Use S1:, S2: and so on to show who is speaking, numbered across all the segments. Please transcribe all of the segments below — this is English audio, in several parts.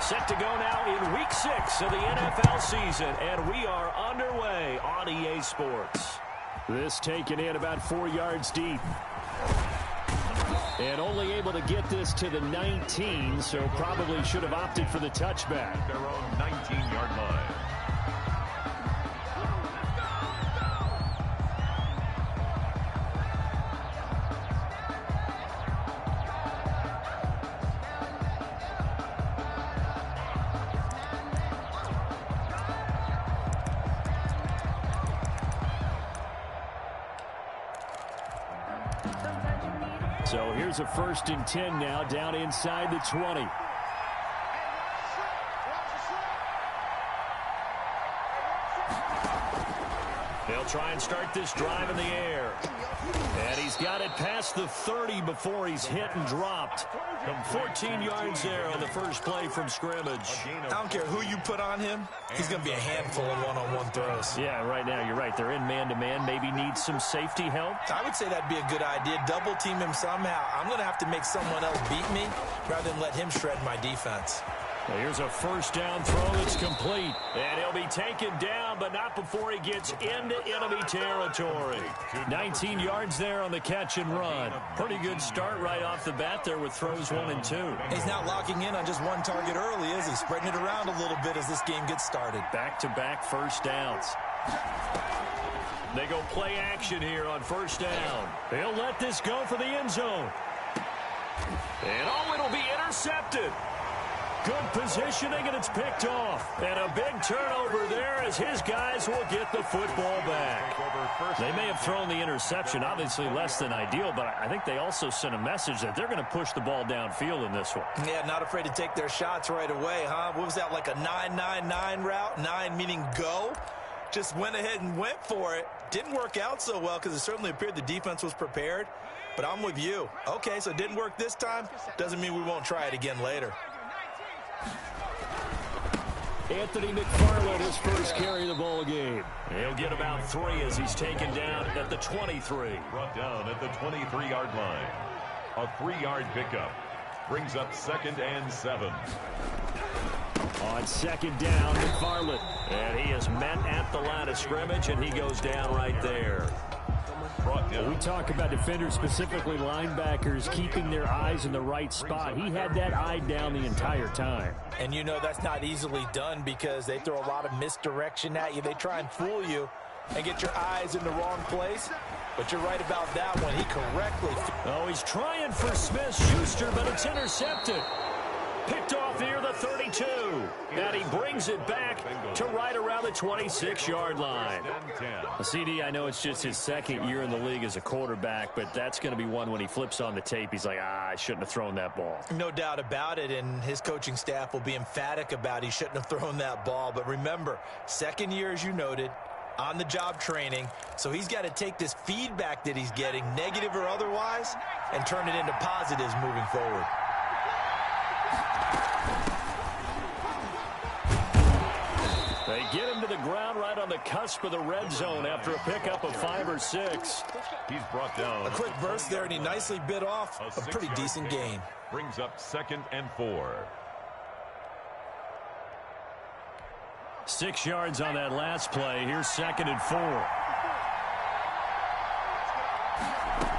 S1: Set to go now in Week 6 of the NFL season, and we are underway on EA Sports. This taken in about 4 yards deep. And only able to get this to the 19, so probably should have opted for the touchback.
S2: Their own 19-yard line.
S1: So here's a 1st and 10 now, down inside the 20. They'll try and start this drive in the air. And he's got it past the 30 before he's hit and dropped. 14 yards there on the first play from scrimmage.
S3: I don't care who you put on him, he's going to be a handful in one-on-one throws.
S1: Yeah, right now you're right. They're in man-to-man. Maybe needs some safety help.
S3: I would say that'd be a good idea. Double team him somehow. I'm going to have to make someone else beat me rather than let him shred my defense.
S1: Well, here's a 1st down throw that's complete. And he'll be taken down, but not before he gets into enemy territory. 19 yards there on the catch and run. Pretty good start right off the bat there with throws 1 and 2.
S3: He's not locking in on just one target early, is he? Spreading it around a little bit as this game gets started.
S1: Back-to-back 1st downs. They go play action here on 1st down. They'll let this go for the end zone. And it'll be intercepted. Good positioning, and it's picked off. And a big turnover there as his guys will get the football back. They may have thrown the interception, obviously less than ideal, but I think they also sent a message that they're going to push the ball downfield in this one.
S3: Yeah, not afraid to take their shots right away, huh? What was that, like a 9-9-9 route? 9 meaning go? Just went ahead and went for it. Didn't work out so well because it certainly appeared the defense was prepared. But I'm with you. Okay, so it didn't work this time. Doesn't mean we won't try it again later.
S1: Anthony McFarland, his first carry of the ball game. He'll get about 3 as he's taken down at the 23.
S2: Brought down at the 23-yard line. A 3-yard pickup brings up 2nd and 7.
S1: On 2nd down, McFarland. And he is met at the line of scrimmage, and he goes down right there. We talk about defenders, specifically linebackers, keeping their eyes in the right spot. He had that eye down the entire time.
S3: And you know that's not easily done because they throw a lot of misdirection at you. They try and fool you and get your eyes in the wrong place. But you're right about that one. He correctly...
S1: Oh, he's trying for Smith-Schuster, but it's intercepted. Picked off near the 32. And he brings it back to right around the 26-yard line. CD, I know it's just his 2nd year in the league as a quarterback, but that's going to be one when he flips on the tape. He's like, I shouldn't have thrown that ball.
S3: No doubt about it, and his coaching staff will be emphatic about he shouldn't have thrown that ball. But remember, 2nd year, as you noted, on-the-job training, so he's got to take this feedback that he's getting, negative or otherwise, and turn it into positives moving forward.
S1: They get him to the ground right on the cusp of the red zone after a pickup of 5 or 6.
S2: He's brought down.
S3: A quick burst there, and he nicely bit off a pretty decent gain.
S2: Brings up 2nd and 4.
S1: 6 yards on that last play. Here's 2nd and 4.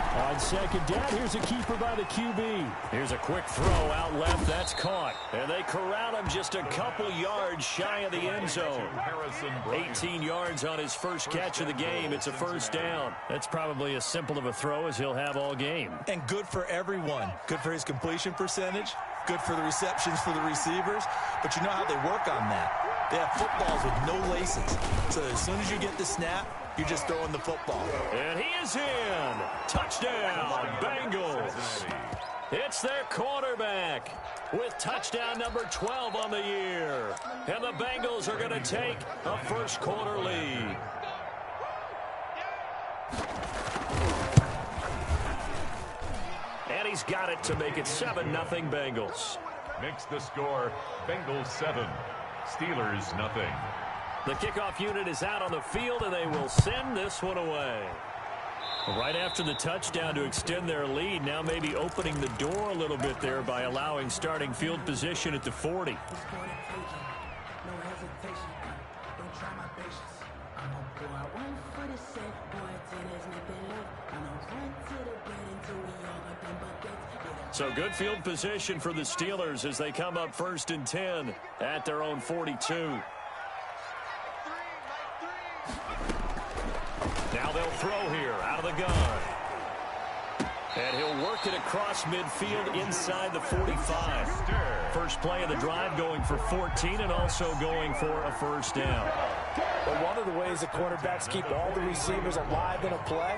S1: On 2nd down, here's a keeper by the QB. Here's a quick throw out left. That's caught. And they corral him just a couple yards shy of the end zone. 18 yards on his first catch of the game. It's a 1st down. That's probably as simple of a throw as he'll have all game.
S3: And good for everyone. Good for his completion percentage. Good for the receptions for the receivers. But you know how they work on that. They have footballs with no laces. So as soon as you get the snap, you're just throwing the football.
S1: And he is in. Touchdown, Bengals. It's their quarterback with touchdown number 12 on the year. And the Bengals are going to take a first-quarter lead. And he's got it to make it 7-0 Bengals.
S2: Makes the score Bengals 7, Steelers nothing.
S1: The kickoff unit is out on the field, and they will send this one away. Right after the touchdown to extend their lead, now maybe opening the door a little bit there by allowing starting field position at the 40. So good field position for the Steelers as they come up 1st and 10 at their own 42. Now they'll throw here out of the gun. And he'll work it across midfield inside the 45. First play of the drive going for 14 and also going for a first down.
S3: But one of the ways the quarterbacks keep all the receivers alive in a play,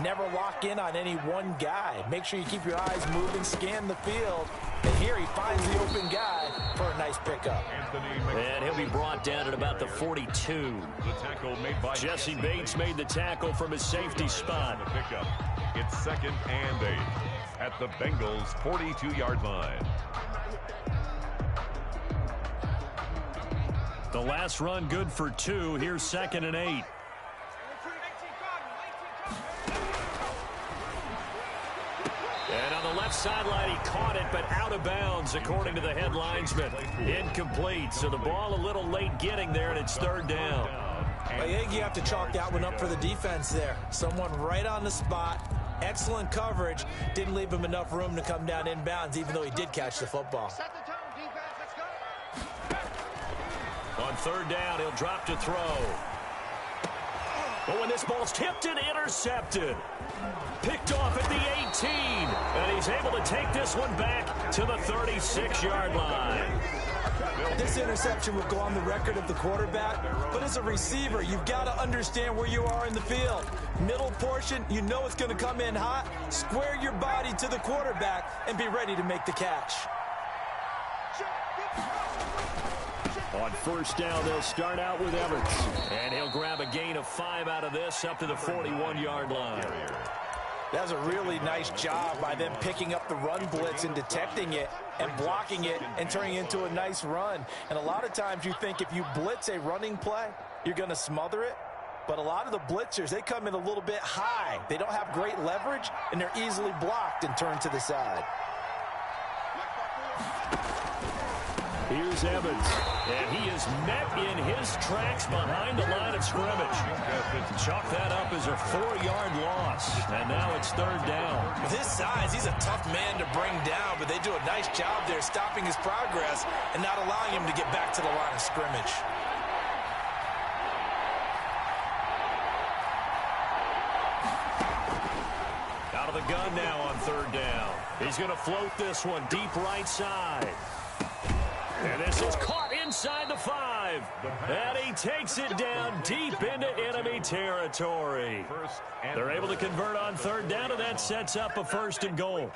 S3: never lock in on any one guy. Make sure you keep your eyes moving, scan the field. And here he finds the open guy for a nice pickup.
S1: And he'll be brought down at about the 42.
S2: The tackle made by
S1: Jesse Bates made the tackle from his safety spot.
S2: It's 2nd and 8 at the Bengals' 42-yard line.
S1: The last run good for 2. Here's 2nd and 8. And on the left sideline, he caught it, but out of bounds, according to the head linesman. Incomplete, so the ball a little late getting there, and it's 3rd down.
S3: I think you have to chalk that one up for the defense there. Someone right on the spot. Excellent coverage. Didn't leave him enough room to come down inbounds, even though he did catch the football.
S1: On 3rd down, he'll drop to throw. But when this ball's tipped and intercepted. Picked off at the 18. And he's able to take this one back to the 36-yard line.
S3: This interception will go on the record of the quarterback, but as a receiver, you've got to understand where you are in the field. Middle portion, you know it's going to come in hot. Square your body to the quarterback and be ready to make the catch.
S1: On 1st down, they'll start out with Evans. And he'll grab a gain of 5 out of this up to the 41-yard line.
S3: That was a really nice job by them picking up the run blitz and detecting it and blocking it and turning it into a nice run. And a lot of times you think if you blitz a running play, you're going to smother it. But a lot of the blitzers, they come in a little bit high. They don't have great leverage, and they're easily blocked and turned to the side.
S1: Here's Evans, and he is met in his tracks behind the line of scrimmage. Chalk that up as a 4-yard loss, and now it's 3rd down.
S3: With his size, he's a tough man to bring down, but they do a nice job there stopping his progress and not allowing him to get back to the line of scrimmage.
S1: Out of the gun now on 3rd down. He's going to float this one deep right side. And this is caught inside the 5. And he takes it down deep into enemy territory. They're able to convert on 3rd down, and that sets up a 1st and goal.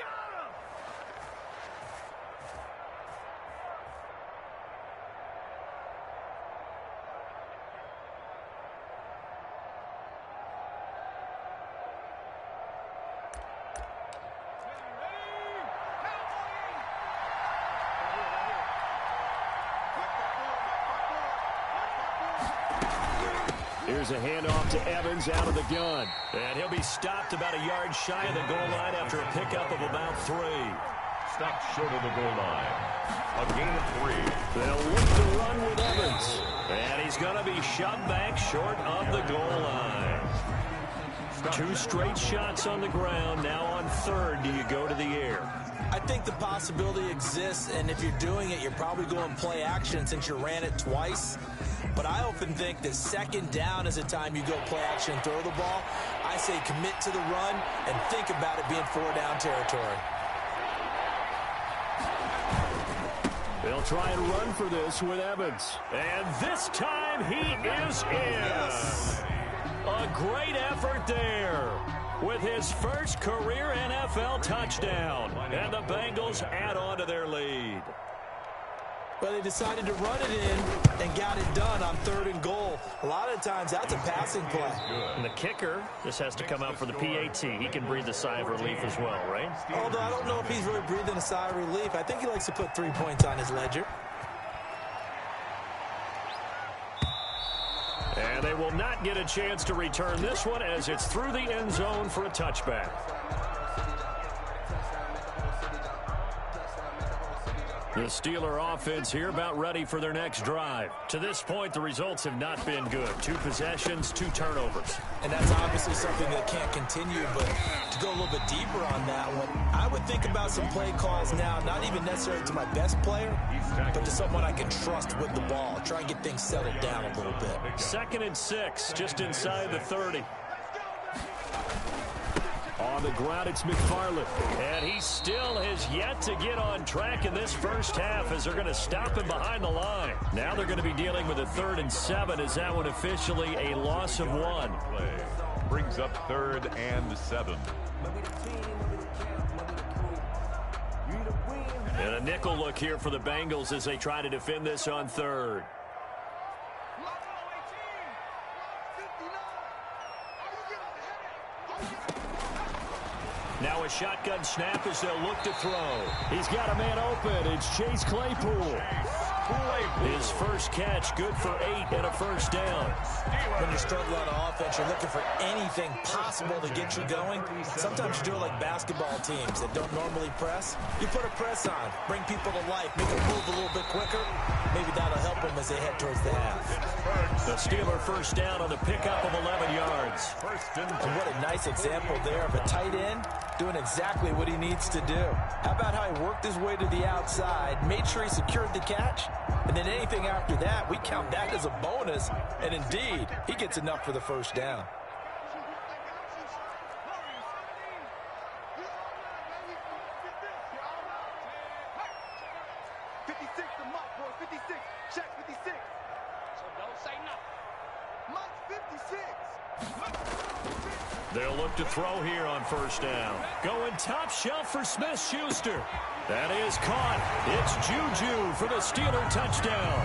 S1: Here's a handoff to Evans out of the gun. And he'll be stopped about a yard shy of the goal line after a pickup of about 3.
S2: Stopped short of the goal line. A gain of 3.
S1: They'll look to run with Evans. And he's going to be shoved back short of the goal line. 2 straight shots on the ground. Now on 3rd, do you go to the air?
S3: I think the possibility exists, and if you're doing it, you're probably going play action since you ran it twice. But I often think that 2nd down is a time you go play action and throw the ball. I say commit to the run and think about it being 4-down territory.
S1: They'll try and run for this with Evans. And this time he is in.
S3: Yes.
S1: A great effort there with his first career NFL touchdown. And the Bengals add on to their lead.
S3: But they decided to run it in and got it done on 3rd and goal. A lot of times that's a passing play.
S1: And the kicker, this has to come out for the PAT. He can breathe a sigh of relief as well, right?
S3: Although I don't know if he's really breathing a sigh of relief. I think he likes to put 3 points on his ledger.
S1: And they And will not get a chance to return this one as it's through the end zone for a touchback. The Steeler offense here about ready for their next drive. To this point, the results have not been good. 2 possessions, 2 turnovers.
S3: And that's obviously something that can't continue, but to go a little bit deeper on that one, I would think about some play calls now, not even necessarily to my best player, but to someone I can trust with the ball. Try and get things settled down a little bit.
S1: 2nd and 6, just inside the 30. On the ground, it's McFarland. And he still has yet to get on track in this first half as they're going to stop him behind the line. Now they're going to be dealing with a 3rd and 7 as that one officially a loss of 1.
S2: Brings up 3rd and 7.
S1: And a nickel look here for the Bengals as they try to defend this on 3rd. Now a shotgun snap as they'll look to throw. He's got a man open. It's Chase Claypool. His first catch, good for 8 and a first down.
S3: When you're struggling on offense, you're looking for anything possible to get you going. Sometimes you do it like basketball teams that don't normally press. You put a press on, bring people to life, make them move a little bit quicker. Maybe that'll help them as they head towards the half.
S1: The Steeler first down on the pickup of 11 yards.
S3: And what a nice example there of a tight end doing exactly what he needs to do. How about how he worked his way to the outside, made sure he secured the catch, and then anything after that, we count that as a bonus. And indeed, he gets enough for the first down.
S1: They'll look to throw here on first down. Going top shelf for Smith-Schuster. That is caught. It's Juju for the Steeler touchdown.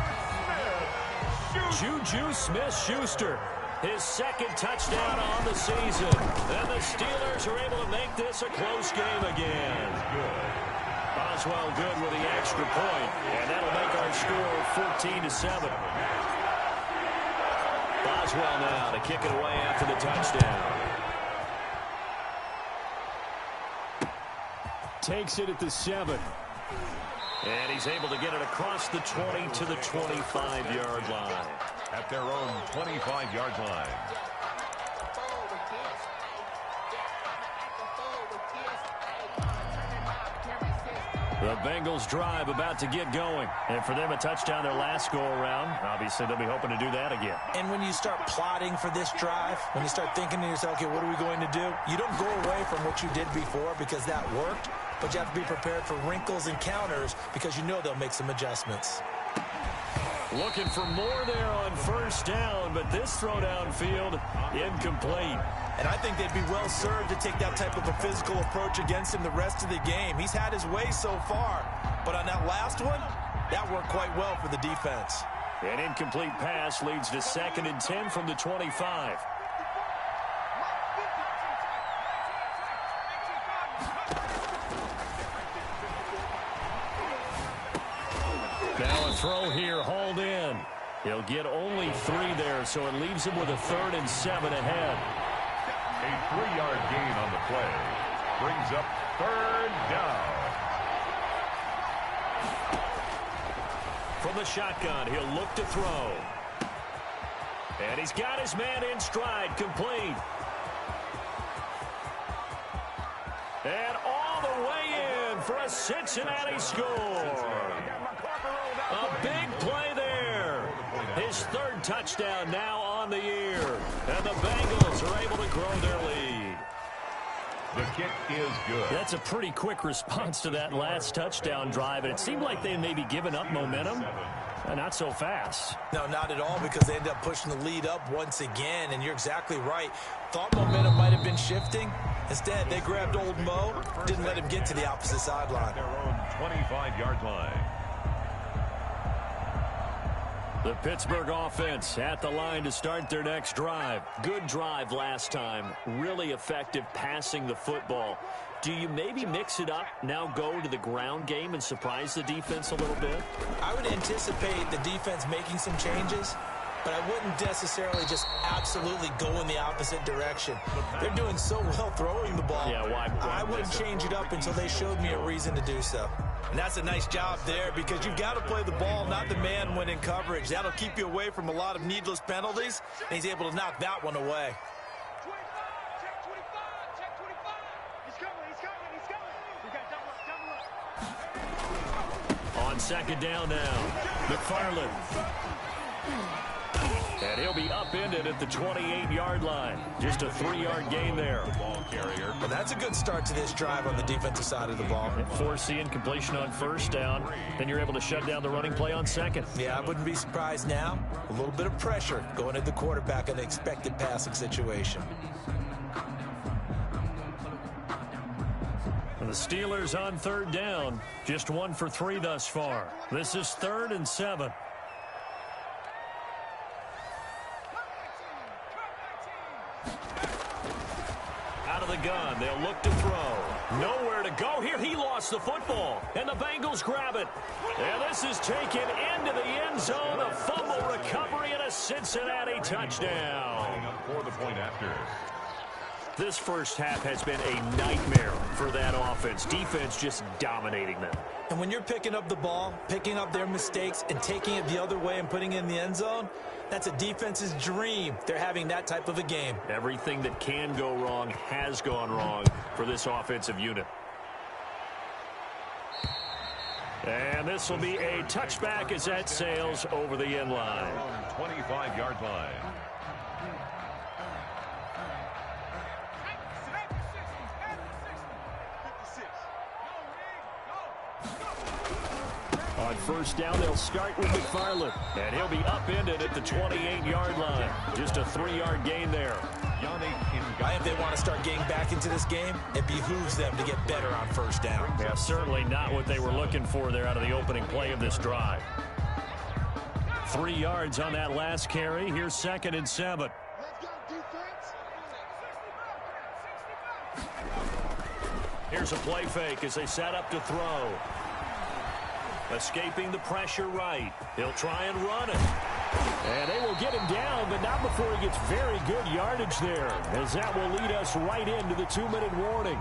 S1: Juju Smith-Schuster, his 2nd touchdown on the season. And the Steelers are able to make this a close game again. Boswell good with the extra point, and that'll make our score 14-7. Boswell now to kick it away after the touchdown. Takes it at the 7. And he's able to get it across the 20 to the 25-yard line.
S2: At their own 25-yard line.
S1: The Bengals drive about to get going. And for them, a touchdown their last go-around. Obviously, they'll be hoping to do that again.
S3: And when you start plotting for this drive, when you start thinking to yourself, okay, what are we going to do? You don't go away from what you did before because that worked, but you have to be prepared for wrinkles and counters because you know they'll make some adjustments.
S1: Looking for more there on first down, but this throw downfield incomplete.
S3: And I think they'd be well served to take that type of a physical approach against him the rest of the game. He's had his way so far, but on that last one, that worked quite well for the defense.
S1: An incomplete pass leads to 2nd and 10 from the 25. Now a throw here, hauled in. He'll get only 3 there, so it leaves him with a 3rd and 7 ahead.
S2: A 3-yard gain on the play. Brings up 3rd down.
S1: From the shotgun, he'll look to throw. And he's got his man in stride, complete. And all the way in for a Cincinnati score. A big play there. His 3rd touchdown now on the year. And the Bengals are able to grow their lead.
S2: The kick is good.
S1: That's a pretty quick response to that last touchdown drive. And it seemed like they may be giving up momentum. Not so fast.
S3: No, not at all, because they ended up pushing the lead up once again. And you're exactly right. Thought momentum might have been shifting. Instead, they grabbed old Mo, didn't let him get to the opposite sideline.
S2: Their own 25-yard line.
S1: The Pittsburgh offense at the line to start their next drive. Good drive last time. Really effective passing the football. Do you maybe mix it up, now go to the ground game and surprise the defense a little bit?
S3: I would anticipate the defense making some changes. but I wouldn't necessarily just absolutely go in the opposite direction. They're doing so well throwing the ball.
S1: Yeah, why
S3: I wouldn't change it up until they showed me a reason to do so. And that's a nice job there because you've got to play the ball, not the man when in coverage. That'll keep you away from a lot of needless penalties, and he's able to knock that one away.
S1: On second down now, McFarland. And he'll be upended at the 28-yard line. Just a 3-yard gain there.
S2: Ball carrier.
S3: Well, that's a good start to this drive on the defensive side of the ball.
S1: Force the incompletion on first down. Then you're able to shut down the running play on second.
S3: Yeah, I wouldn't be surprised now. A little bit of pressure going at the quarterback in an expected passing situation.
S1: And the Steelers on third down. Just 1 for 3 thus far. This is 3rd and 7. Out of the gun, they'll look to throw. Nowhere to go here. He lost the football, and the Bengals grab it. And this is taken into the end zone. A fumble recovery and a Cincinnati touchdown.
S2: For the point after.
S1: This first half has been a nightmare for that offense. Defense just dominating them.
S3: And when you're picking up the ball, picking up their mistakes, and taking it the other way and putting it in the end zone, that's a defense's dream. They're having that type of a game.
S1: Everything that can go wrong has gone wrong for this offensive unit. And this will be a touchback as that sails over the end line.
S2: 25-yard line.
S1: On first down, they'll start with McFarland. And he'll be upended at the 28-yard line. Just a 3-yard gain there.
S3: If they want to start getting back into this game, it behooves them to get better on first down.
S1: Yeah, certainly not what they were looking for there out of the opening play of this drive. 3 yards on that last carry. Here's 2nd and 7. Here's a play fake as they set up to throw. Escaping the pressure right. He'll try and run it. And they will get him down, but not before he gets very good yardage there, as that will lead us right into the 2-minute warning.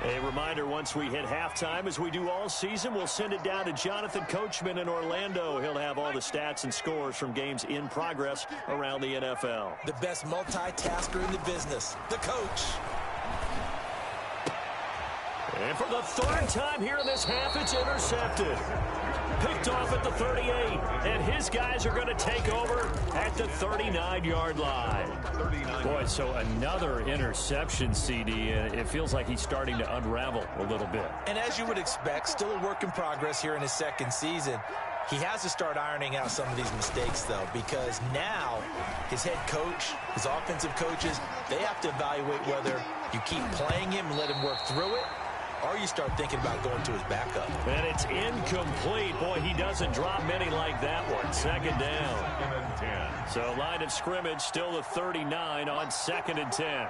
S1: A reminder, once we hit halftime, as we do all season, we'll send it down to Jonathan Coachman in Orlando. He'll have all the stats and scores from games in progress around the NFL.
S3: The best multitasker in the business, the coach.
S1: And for the 3rd time here in this half, it's intercepted. Picked off at the 38, and his guys are going to take over at the 39-yard line. Boy, so another interception, CD, and it feels like he's starting to unravel a little bit.
S3: And as you would expect, still a work in progress here in his 2nd season. He has to start ironing out some of these mistakes, though, because now his head coach, his offensive coaches, they have to evaluate whether you keep playing him and let him work through it, or you start thinking about going to his backup.
S1: And it's incomplete. Boy, he doesn't drop many like that one. 2nd down. So line of scrimmage still the 39 on 2nd and 10.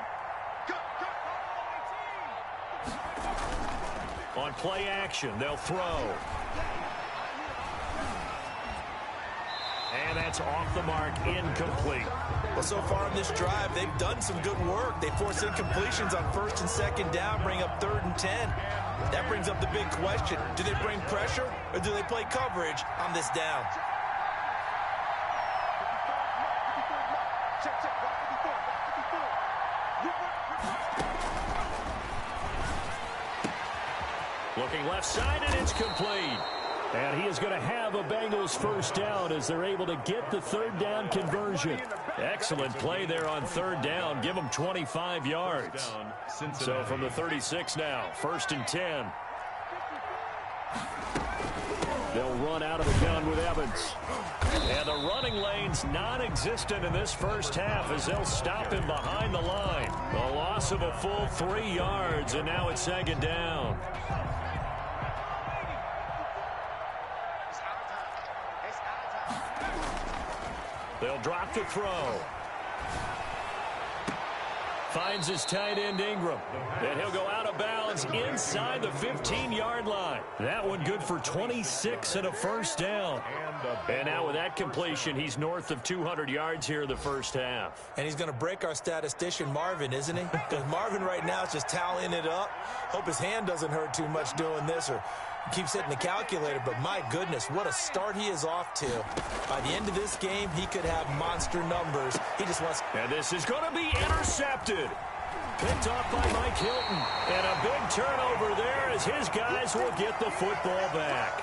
S1: On play action, they'll throw. And that's off the mark, incomplete.
S3: Well, so far in this drive, they've done some good work. They force incompletions on 1st and 2nd down, bring up 3rd and 10. That brings up the big question. Do they bring pressure or do they play coverage on this down?
S1: Looking left side, and it's complete. And he is going to have a Bengals first down as they're able to get the 3rd down conversion. Excellent play there on 3rd down. Give them 25 yards. So from the 36 now, 1st and 10. They'll run out of the gun with Evans. And the running lane's non-existent in this first half as they'll stop him behind the line. A loss of a full 3 yards, and now it's 2nd down. They'll drop to throw. Finds his tight end Ingram. And he'll go out of bounds inside the 15-yard line. That one good for 26 and a first down. And now with that completion, he's north of 200 yards here in the first half.
S3: And he's going to break our statistician Marvin, isn't he? Because Marvin right now is just tallying it up. Hope his hand doesn't hurt too much doing this or keeps hitting the calculator. But my goodness, what a start he is off to. By the end of this game, he could have monster numbers. He just wants...
S1: And this is going to be intercepted. Picked off by Mike Hilton. And a big turnover there as his guys will get the football back.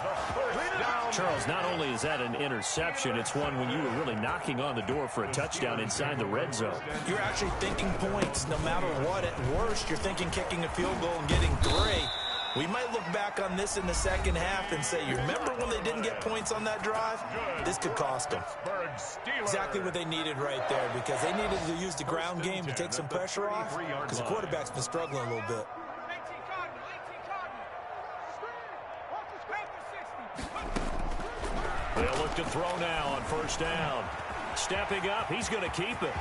S1: Charles, not only is that an interception, it's one when you were really knocking on the door for a touchdown inside the red zone.
S3: You're actually thinking points no matter what. At worst, you're thinking kicking a field goal and getting 3. We might look back on this in the second half and say, you remember when they didn't get points on that drive? This could cost them. Exactly what they needed right there, because they needed to use the ground game to take some pressure off, because the quarterback's been struggling a little bit.
S1: They'll look to throw now on first down. Stepping up, he's going to keep it.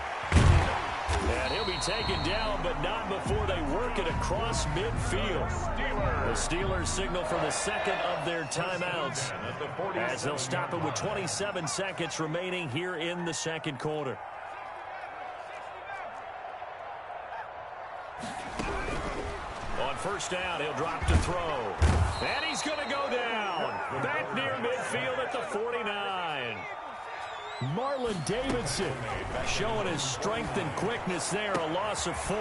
S1: And he'll be taken down, but not before they work it across midfield. The Steelers signal for the second of their timeouts as they'll stop it with 27 seconds remaining here in the second quarter. On first down, he'll drop to throw. And he's going to go down. Back near midfield at the 49. Marlon Davidson showing his strength and quickness there. A loss of 4.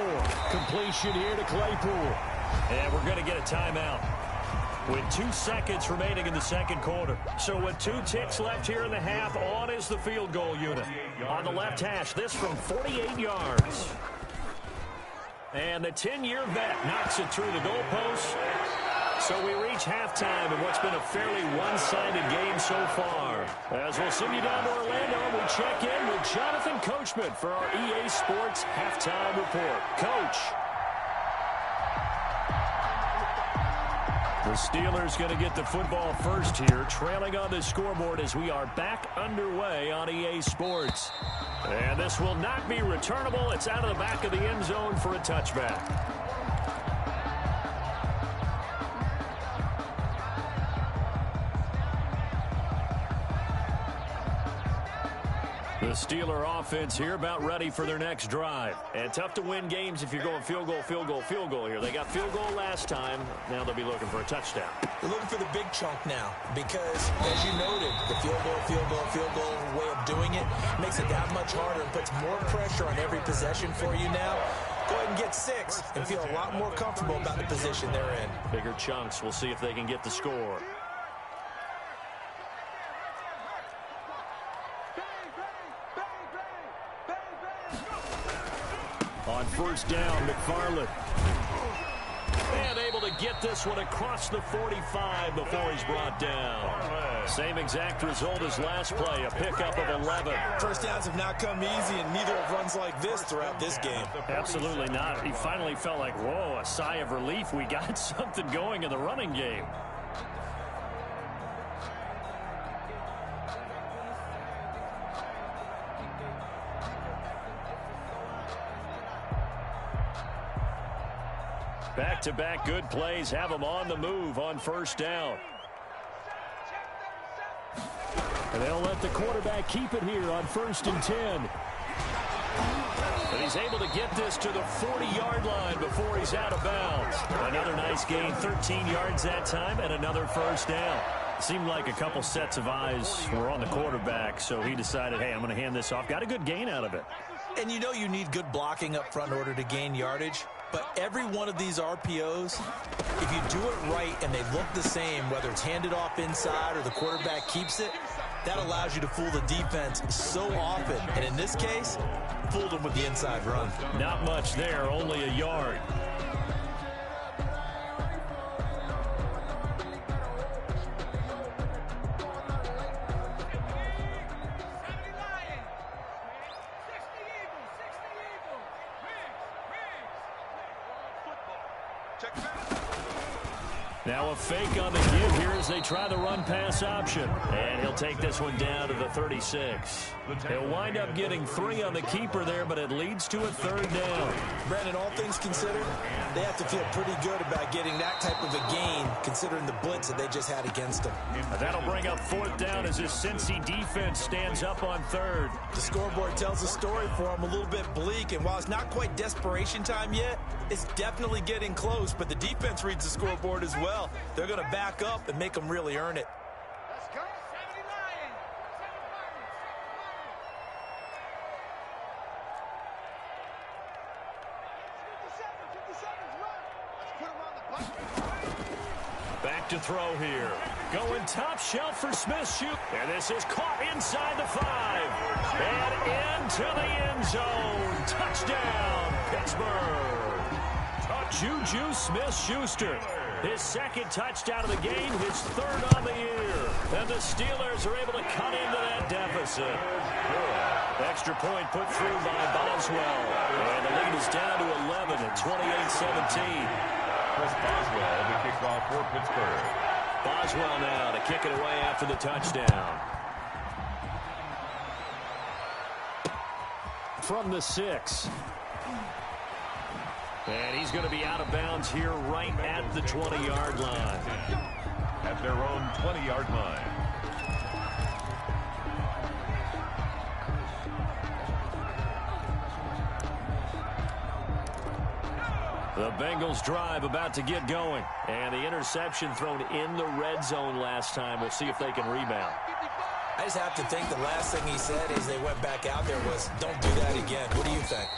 S1: Completion here to Claypool. And we're going to get a timeout with 2 seconds remaining in the second quarter. So with 2 ticks left here in the half, on is the field goal unit. On the left hash, this from 48 yards. And the 10-year vet knocks it through the goalpost. So we reach halftime in what's been a fairly one-sided game so far. As we'll send you down to Orlando, we check in with Jonathan Coachman for our EA Sports Halftime Report. Coach. The Steelers going to get the football first here, trailing on the scoreboard as we are back underway on EA Sports. And this will not be returnable. It's out of the back of the end zone for a touchback. The Steeler offense here about ready for their next drive. And tough to win games if you're going field goal, field goal, field goal here. They got field goal last time. Now they'll be looking for a touchdown.
S3: They're looking for the big chunk now because, as you noted, the field goal way of doing it makes it that much harder and puts more pressure on every possession for you now. Go ahead and get 6 and feel a lot more comfortable about the position they're in.
S1: Bigger chunks. We'll see if they can get the score. On first down, McFarland. And able to get this one across the 45 before he's brought down. Same exact result as last play, a pickup of 11.
S3: First downs have not come easy, and neither have runs like this throughout this game.
S1: Absolutely not. He finally felt like, whoa, a sigh of relief. We got something going in the running game. Back-to-back good plays have them on the move on first down. And they'll let the quarterback keep it here on 1st and 10. But he's able to get this to the 40-yard line before he's out of bounds. Another nice gain, 13 yards that time, and another first down. Seemed like a couple sets of eyes were on the quarterback, so he decided, hey, I'm going to hand this off. Got a good gain out of it.
S3: And you know you need good blocking up front in order to gain yardage. But every one of these RPOs, if you do it right and they look the same, whether it's handed off inside or the quarterback keeps it, that allows you to fool the defense so often. And in this case, fooled them with the inside run.
S1: Not much there, only a yard. Now a fake on the give here as they try the run-pass option. And he'll take this one down to the 36. He'll wind up getting 3 on the keeper there, but it leads to a 3rd down.
S3: Brandon, all things considered, they have to feel pretty good about getting that type of a gain, considering the blitz that they just had against them.
S1: And that'll bring up 4th down as this Cincy defense stands up on 3rd.
S3: The scoreboard tells a story for them, a little bit bleak, and while it's not quite desperation time yet, it's definitely getting close, but the defense reads the scoreboard as well. They're going to back up and make them really earn it.
S4: Let's go. 79.
S1: Back to throw here. Going top shelf for Smith. Shoot. And this is caught inside the 5. And into the end zone. Touchdown, Pittsburgh. Juju Smith-Schuster. His 2nd touchdown of the game, his 3rd on the year. And the Steelers are able to cut into that deficit. Extra point put through by Boswell. And the lead is down to 11 at 28-17.
S2: Chris Boswell, the kickoff for Pittsburgh.
S1: Boswell now to kick it away after the touchdown. From the 6. And he's going to be out of bounds here right at the 20-yard line.
S2: At their own 20-yard line.
S1: The Bengals drive about to get going. And the interception thrown in the red zone last time. We'll see if they can rebound.
S3: I just have to think the last thing he said as they went back out there was, don't do that again. What do you think?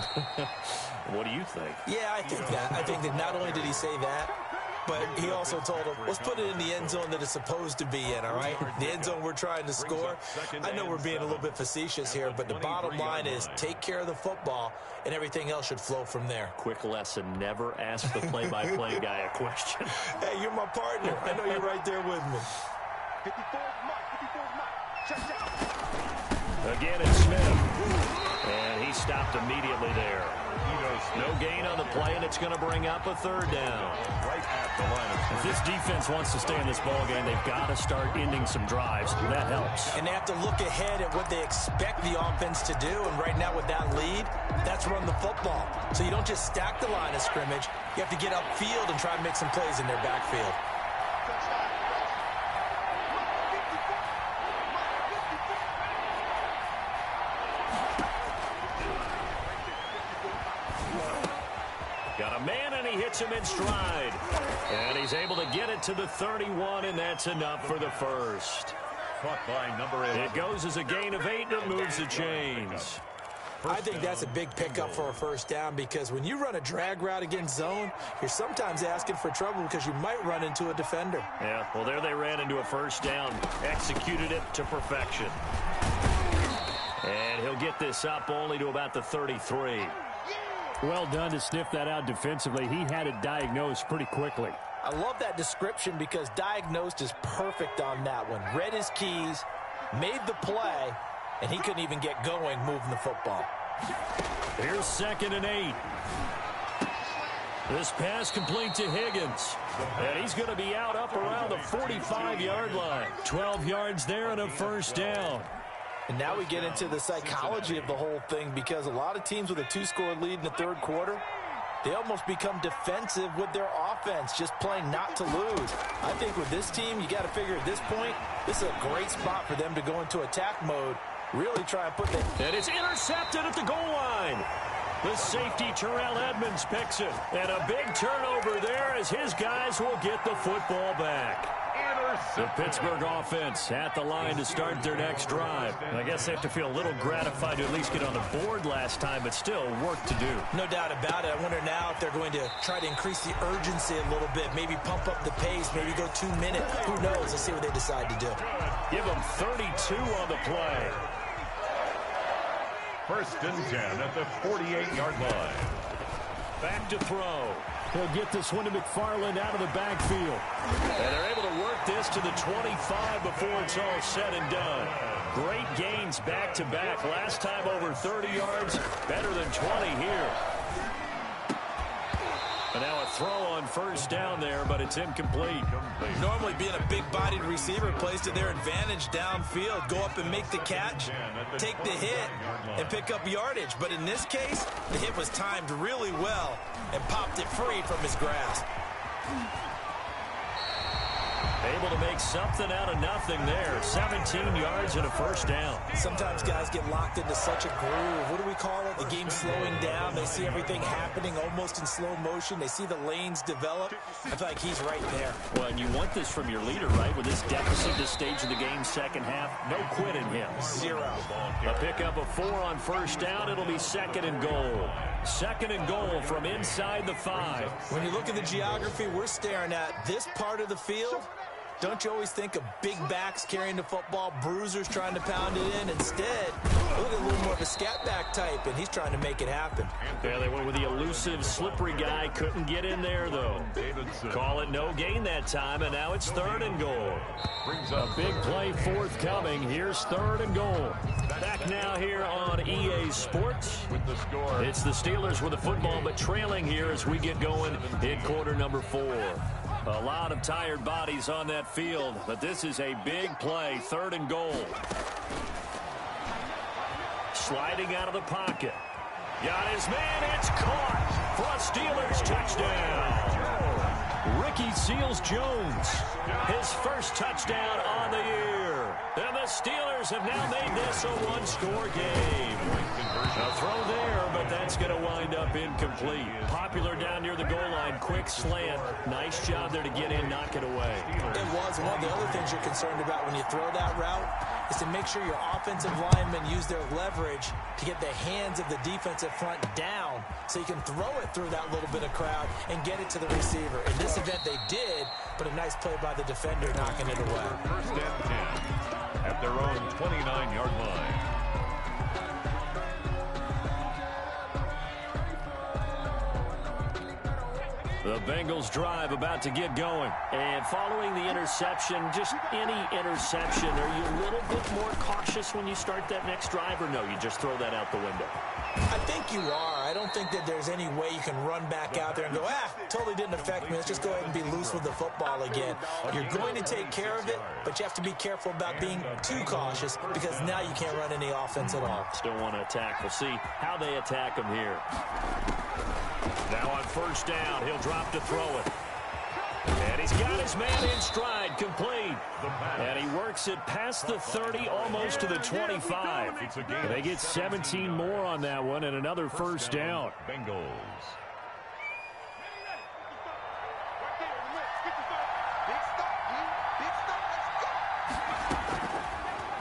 S1: What do you think?
S3: Yeah, I think that. I think that not only did he say that, but he also told him, let's put it in the end zone that it's supposed to be in, all right? The end zone we're trying to score. I know we're being a little bit facetious here, but the bottom line is take care of the football, and everything else should flow from there.
S1: Quick lesson, never ask the play-by-play guy a question.
S3: Hey, you're my partner. I know you're right there with me.
S4: 54's mark.
S1: Again, it's Smith. And he stopped immediately there. No gain on the play, and it's going to bring up a 3rd down.
S2: Right at the line of
S1: If this defense wants to stay in this ballgame, they've got to start ending some drives. That helps.
S3: And they have to look ahead at what they expect the offense to do. And right now with that lead, that's run the football. So you don't just stack the line of scrimmage. You have to get upfield and try and make some plays in their backfield.
S1: Got a man, and he hits him in stride. And he's able to get it to the 31, and that's enough for the 1st.
S2: caught by number 8.
S1: It goes as a gain of 8, and it moves the chains.
S3: I think that's a big pickup for a 1st down, because when you run a drag route against zone, you're sometimes asking for trouble because you might run into a defender.
S1: Yeah, well, there they ran into a 1st down, executed it to perfection. And he'll get this up only to about the 33.
S5: Well done to sniff that out defensively. He had it diagnosed pretty quickly.
S3: I love that description because diagnosed is perfect on that one. Read his keys, made the play, and he couldn't even get going moving the football.
S1: Here's 2nd and 8. This pass complete to Higgins. And he's going to be out up around the 45-yard line. 12 yards there and a 1st down.
S3: And now we get into the psychology of the whole thing, because a lot of teams with a 2-score lead in the 3rd quarter, they almost become defensive with their offense, just playing not to lose. I think with this team, you got to figure at this point, this is a great spot for them to go into attack mode, really try and put the...
S1: And it's intercepted at the goal line. The safety, Terrell Edmonds, picks it. And a big turnover there as his guys will get the football back. The Pittsburgh offense at the line to start their next drive. I guess they have to feel a little gratified to at least get on the board last time, but still work to do.
S3: No doubt about it. I wonder now if they're going to try to increase the urgency a little bit, maybe pump up the pace, maybe go 2 minutes. Who knows? Let's see what they decide to do.
S1: Give them 32 on the play.
S2: 1st and 10 at the 48-yard line.
S1: Back to throw.
S5: He'll get this one to McFarland out of the backfield.
S1: And they're able to work this to the 25 before it's all said and done. Great gains back-to-back. Last time over 30 yards, better than 20 here. And now a throw on first down there, but it's incomplete.
S3: Normally being a big-bodied receiver plays to their advantage downfield. Go up and make the catch, take the hit, and pick up yardage. But in this case, the hit was timed really well and popped it free from his grasp.
S1: Able to make something out of nothing there. 17 yards and a first down.
S3: Sometimes guys get locked into such a groove. What do we call it? The game's slowing down. They see everything happening almost in slow motion. They see the lanes develop. I feel like he's right there.
S5: Well, and you want this from your leader, right? With this deficit, this stage of the game, second half, no quit in him.
S3: Zero.
S1: A pickup of 4 on first down. It'll be second and goal. Second and goal from inside the 5.
S3: When you look at the geography we're staring at, this part of the field, don't you always think of big backs carrying the football, bruisers trying to pound it in? Instead, look at a little more of a scat back type, and he's trying to make it happen.
S1: Yeah, they went with the elusive, slippery guy. Couldn't get in there, though. Call it no gain that time, and now it's third and goal. A big play forthcoming. Here's third and goal. Back now here on EA Sports.
S2: With the score.
S1: It's the Steelers with the football, but trailing here as we get going in quarter number 4. A lot of tired bodies on that field, but this is a big play, third and goal. Sliding out of the pocket. Got his man, it's caught for a Steelers touchdown. Ricky Seals-Jones, his first touchdown on the year. And the Steelers have now made this a one-score game. A throw there, but that's going to wind up incomplete. Popular down near the goal line, quick slant. Nice job there to get in, knock it away.
S3: It was. One of the other things you're concerned about when you throw that route is to make sure your offensive linemen use their leverage to get the hands of the defensive front down so you can throw it through that little bit of crowd and get it to the receiver. In this event, they did, but a nice play by the defender knocking it away.
S2: First and 10 at their own 29-yard line.
S1: The Bengals drive about to get going.
S5: And following the interception, just any interception, are you a little bit more cautious when you start that next drive, or no, you just throw that out the window?
S3: I think you are. I don't think that there's any way you can run back out there and go, totally didn't affect me. Let's just go ahead and be loose with the football again. You're going to take care of it, but you have to be careful about being too cautious because now you can't run any offense at all.
S5: Still want to attack. We'll see how they attack them here.
S1: Now on first down, he'll drop to throw it. And he's got his man in stride, complete. And he works it past the 30, almost to the 25. They get 17 more on that one and another first down.
S2: Bengals.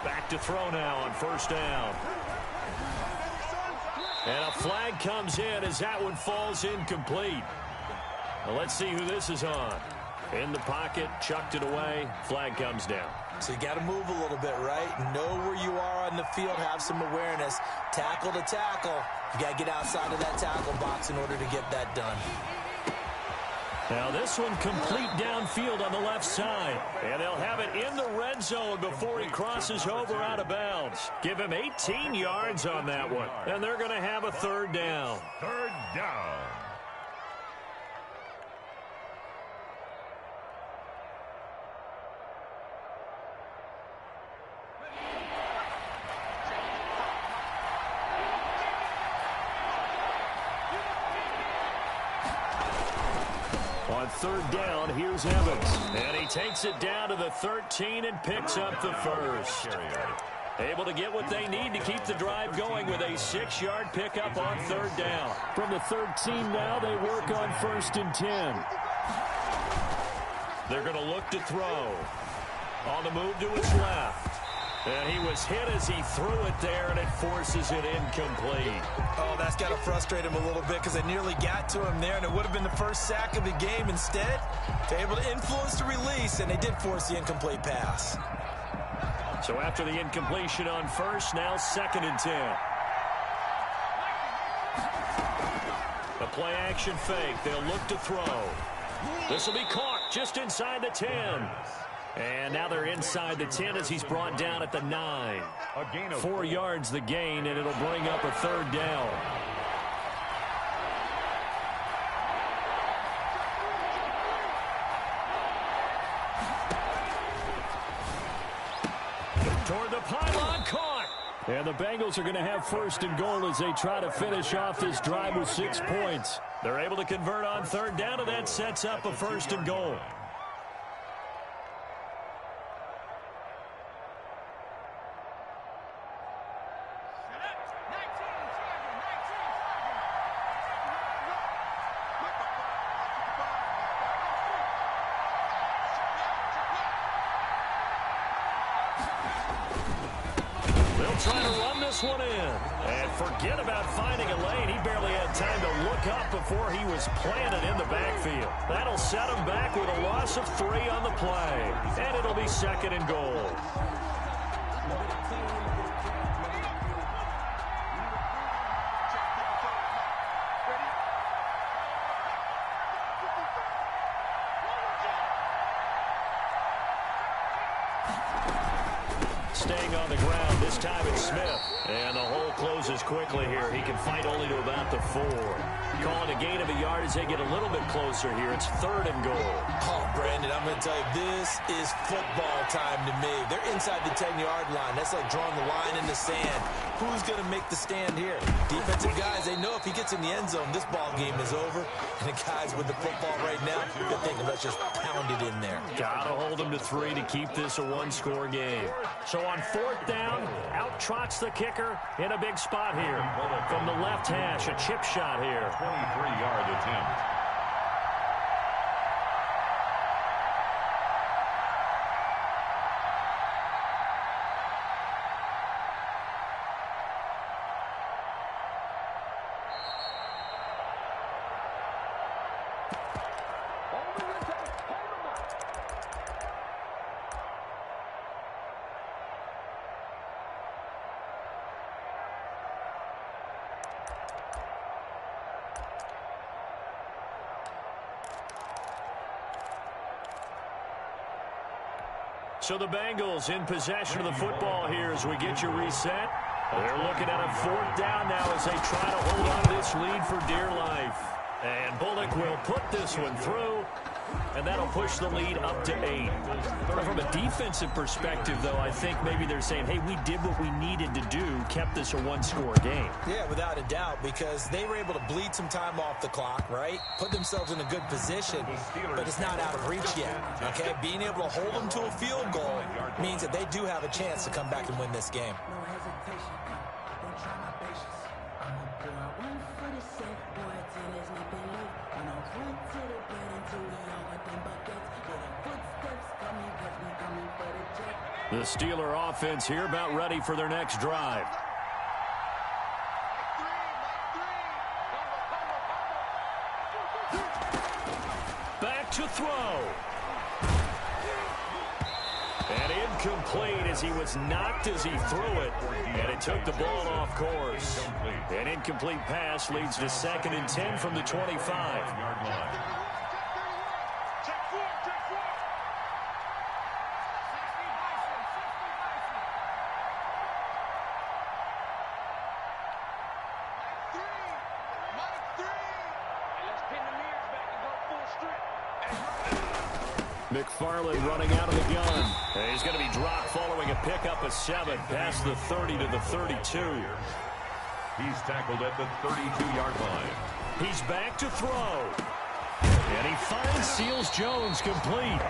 S1: Back to throw now on first down. And a flag comes in as that one falls incomplete. Well, let's see who this is on. In the pocket, chucked it away, flag comes down.
S3: So you got to move a little bit, right? Know where you are on the field, have some awareness. Tackle to tackle. You got to get outside of that tackle box in order to get that done.
S1: Now this one complete downfield on the left side. And they'll have it in the red zone before he crosses over out of bounds. Give him 18 yards on that one. And they're going to have a third down.
S2: Third down.
S1: On third down, here's Evans. And he takes it down to the 13 and picks up the first. Able to get what they need to keep the drive going with a 6-yard pickup on third down.
S5: From the 13 now, they work on first and 10.
S1: They're going to look to throw. On the move to his left. And he was hit as he threw it there, and it forces it incomplete.
S3: Oh, that's got to frustrate him a little bit because they nearly got to him there, and it would have been the first sack of the game. Instead, they're able to influence the release, and they did force the incomplete pass.
S1: So after the incompletion on first, now second and 10. A play-action fake. They'll look to throw. This will be caught just inside the 10. And now they're inside the 10 as he's brought down at the 9. 4 yards the gain, and it'll bring up a third down.
S5: And the Bengals are going to have first and goal as they try to finish off this drive with 6 points.
S1: They're able to convert on third down, and that sets up a first and goal. Trying to run this one in. And forget about finding a lane. He barely had time to look up before he was planted in the backfield. That'll set him back with a loss of 3 on the play. And it'll be second and goal. Staying on the ground. This time it's Smith. And the hole closes quickly here. He can fight only to about the 4. Calling a gain of a yard as they get a little bit closer here. It's third and goal.
S3: Oh, Brandon, I'm going to tell you, this is football time to me. They're inside the 10-yard line. That's like drawing the line in the sand. Who's going to make the stand here? Defensive guys, they know if he gets in the end zone, this ball game is over. And the guys with the football right now, they're thinking, let's just pound it in there.
S1: Got to hold him to 3 to keep this a one-score game. So on fourth down, out trots the kicker in a big spot here. From the left hash, a chip shot here.
S2: 23-yard attempt.
S1: So the Bengals in possession of the football here as we get you reset. They're looking at a fourth down now as they try to hold on to this lead for dear life. And Bullock will put this one through, and that'll push the lead up to 8. From a defensive perspective, though, I think maybe they're saying, hey, we did what we needed to do, kept this a one-score game.
S3: Yeah, without a doubt, because they were able to bleed some time off the clock, right? Put themselves in a good position, but it's not out of reach yet, okay? Being able to hold them to a field goal means that they do have a chance to come back and win this game.
S1: The Steeler offense here about ready for their next drive. Back to throw. And incomplete as he was knocked as he threw it. And it took the ball off course. An incomplete pass leads to 2nd and 10 from the 25. McFarland running out of the gun. And he's going to be dropped following a pickup of 7 past the 30 to the 32.
S2: He's tackled at the 32-yard line.
S1: He's back to throw. And he finds Seals-Jones complete.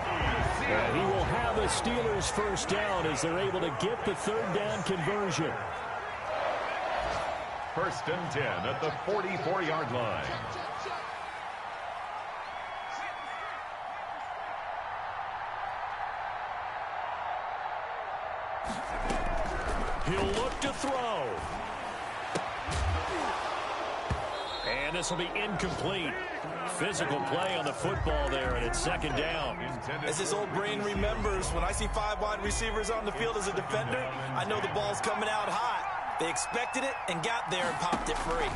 S1: And he will have a Steelers first down as they're able to get the third down conversion.
S2: First and 10 at the 44-yard line.
S1: He'll look to throw. And this will be incomplete. Physical play on the football there, and it's 2nd down.
S3: As his old brain remembers, when I see 5 wide receivers on the field as a defender, I know the ball's coming out hot. They expected it and got there and popped it free.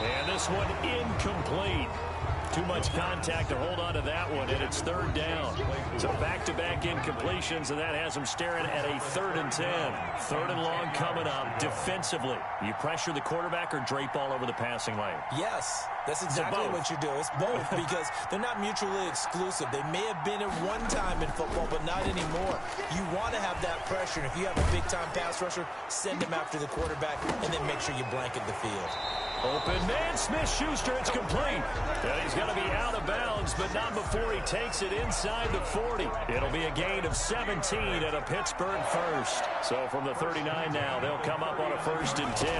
S1: And this one incomplete. Too much contact to hold on to that one, and it's 3rd down. So back-to-back incompletions, and that has them staring at a 3rd and 10. 3rd and long coming up defensively. You pressure the quarterback or drape all over the passing lane?
S3: Yes, that's exactly what you do. It's both because they're not mutually exclusive. They may have been at one time in football, but not anymore. You want to have have that pressure. And if you have a big-time pass rusher, send him after the quarterback, and then make sure you blanket the field.
S1: Open man, Smith-Schuster, it's complete. And he's going to be out of bounds, but not before he takes it inside the 40. It'll be a gain of 17 at a Pittsburgh first. So from the 39 now, they'll come up on a 1st and 10.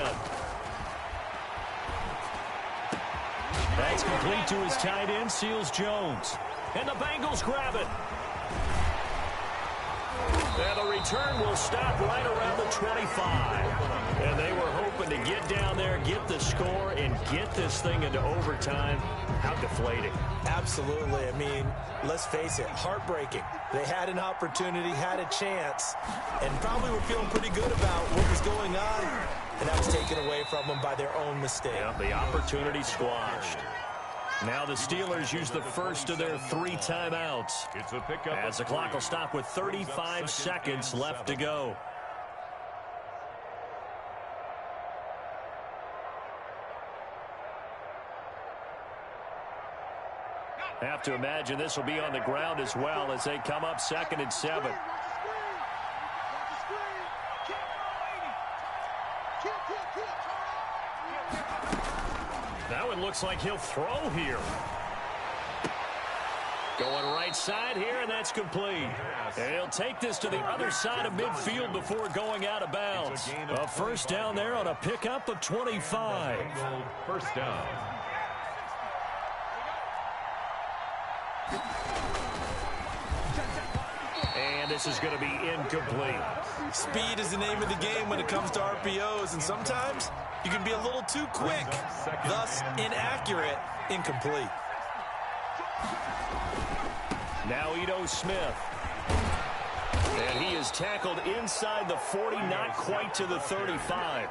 S1: That's complete to his tight end, Seals Jones. And the Bengals grab it. And the return will stop right around the 25. And they were hoping to get down there, get the score, and get this thing into overtime. How deflating.
S3: Absolutely. I mean, let's face it, heartbreaking. They had an opportunity, had a chance, and probably were feeling pretty good about what was going on, and that was taken away from them by their own mistake.
S1: Yeah, the opportunity squashed. Now the Steelers use the first of their 3 timeouts.
S2: It's a pickup
S1: as the clock will stop with 35 seconds left to go. Have to imagine this will be on the ground as well as they come up 2nd and 7. Now it looks like he'll throw here. Going right side here, and that's complete. And he'll take this to the other side of midfield before going out of bounds. A 1st down there on a pickup of 25.
S2: 1st down.
S1: And this is going to be incomplete.
S3: Speed is the name of the game when it comes to RPOs, and sometimes you can be a little too quick, thus inaccurate, incomplete.
S1: Now Ito Smith. And he is tackled inside the 40, not quite to the 35.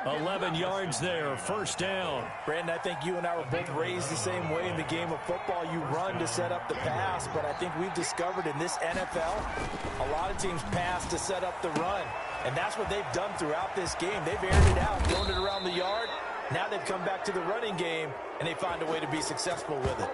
S1: 11 yards there, 1st down.
S3: Brandon, I think you and I were both raised the same way in the game of football. You run to set up the pass, but I think we've discovered in this NFL, a lot of teams pass to set up the run. And that's what they've done throughout this game. They've aired it out, thrown it around the yard. Now they've come back to the running game, and they find a way to be successful with it.